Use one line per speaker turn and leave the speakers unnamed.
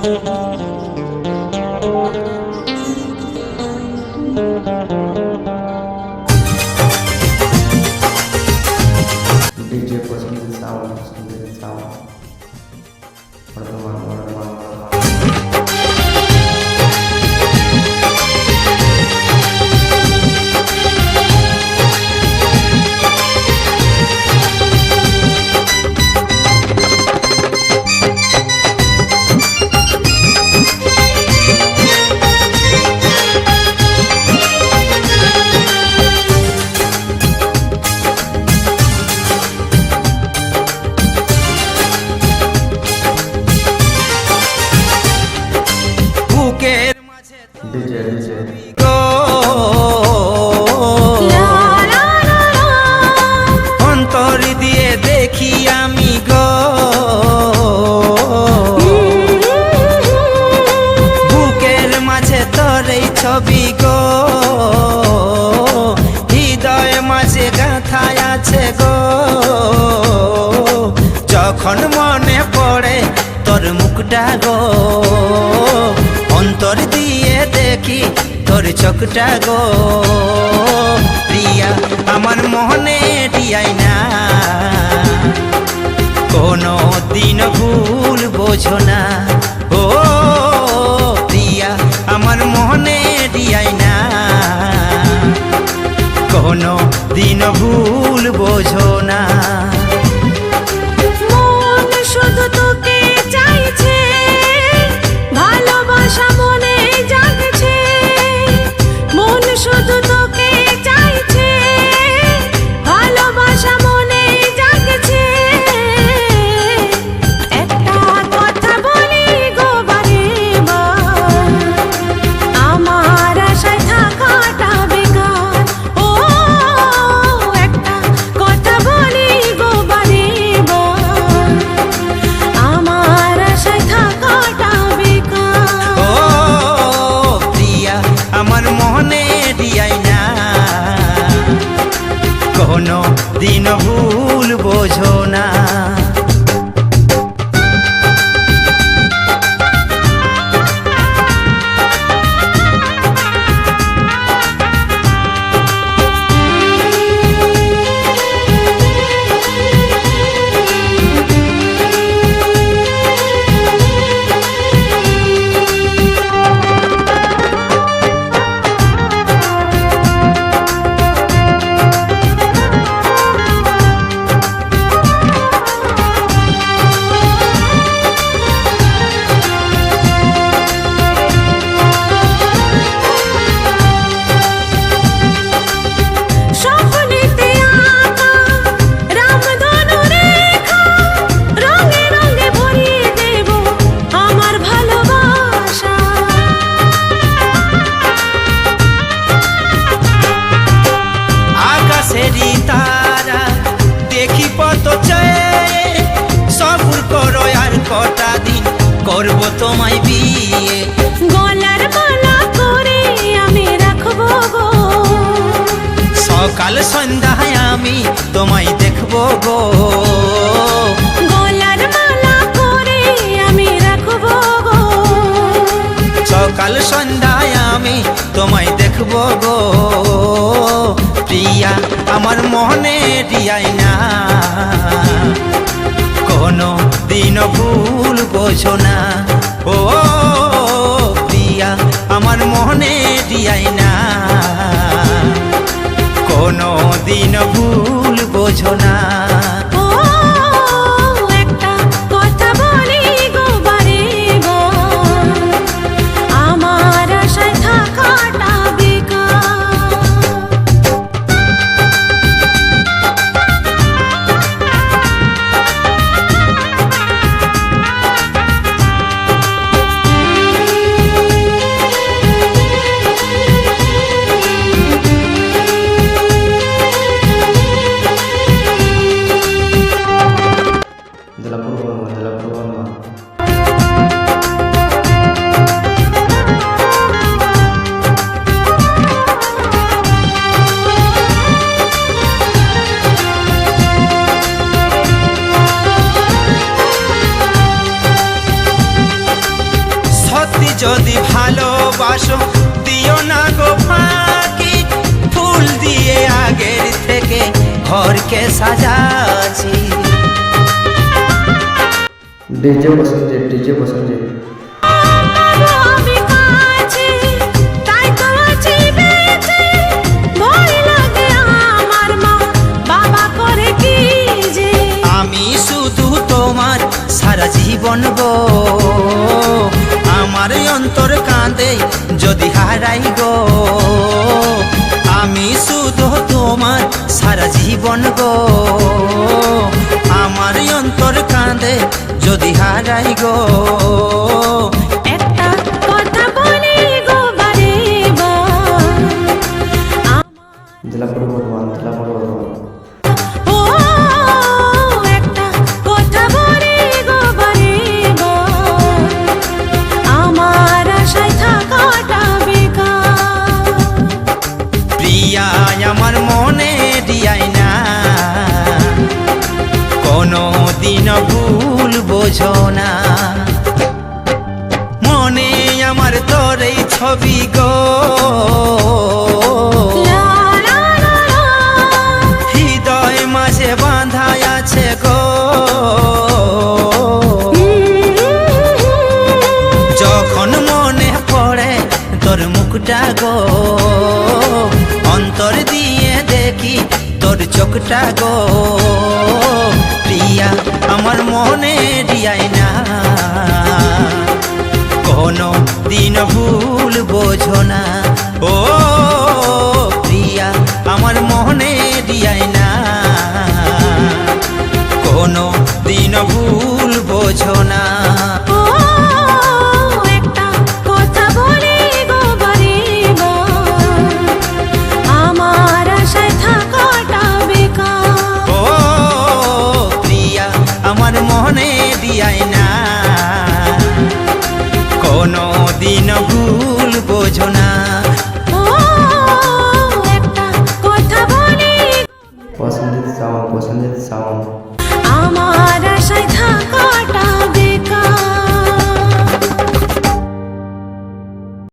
DJ păsând sau
অন্তর দিয়ে দেখি আমি গো, বুকের মাঝে তোর এই ছবি গো, হৃদয় মাঝে গাঁথায় আছে গো। যখন মনে পড়ে তোর মুখটা গো, অন্তর দিয়ে দেখি তোর চোখটা গো। প্রিয়া আমার মনে দিয়াই না, কোনো দিন ভুল বোঝো না। ও প্রিয়া আমার মনে দিয়াই না, কোনো দিন ভুল বোঝো না।
মন শুধু তোকে চাইছে, ভালোবাসা মনে জাগছে। মন শুধু তোকে চাইছে, ভালোবাসা মনে জাগছে। একটা কথা বলি গো বারে বার, আমার আশায় থাকাটা বেকার। ও একটা কথা বলি গো বারে বার, আমার আশায় থাকাটা বেকার।
ও প্রিয়া আমার মনে দিয়াই না, কোনো দিন ভুল বোঝো না।
স্বপ্নেতে আঁকা রামধনু রেখা, রঙে রঙে ভরিয়ে দেব আমার ভালোবাসা।
আকাশেরই তারা দেখি পথ চেয়ে, সবুর করো আর কটা দিন করব তোমায় বিয়ে।
গলার মালা করে আমি রাখবো গো,
সকাল সন্ধ্যায় আমি তোমায় দেখবো গো।
গলার মালা করে আমি রাখবো গো।
সকাল সন্ধ্যায় আমি তোমায় দেখবো গো। প্রিয়া আমার মনে দিয়াই না, কোনো দিন ভুল বোঝো না। ও প্রিয়া আমার মনে দিয়াই না, কোনো দিন ভুল বোঝো না।
ও একটা কথা বলি গো বারে বার, আমার আশায় থাকাটা বেকার।
যদি ভালোবাসো দিও না গো ফাঁকি, ফুল দিয়ে আগের থেকে ঘরকে সাজাছি।
डीजे पसंद है
আমি কাছে তাই তো আছি বেঁচে, ভয় লাগে আমার মা বাবা করে কি যে।
আমি শুধু তোমার সারা জীবন গো, আমার অন্তর কাঁদে যদি হারাই গো। আমি শুধু তোমার সারা জীবন গো, আমার অন্তর কাঁদে যদি হারাই গো।
একটা কথা বলি গো বারে বার,
जिला प्रबोधमान
ও একটা কথা বলি গো বারে বার, আমার আশায় থাকাটা বেকার।
প্রিয়া আমার মনে দিয়াই না, কোনো দিন ভুল বোঝো না। মনে আমার তোর এই ছবি গো,
লা লা লা লা,
হৃদয় মাঝে বাঁধা আছে গো। যখন মনে পড়ে তোর মুখটা গো, অন্তর দিয়ে দেখি তোর চোখটা গো। প্রিয়া আমার মনে দিয়াই না, কোনো দিন ভুল বোঝো না ও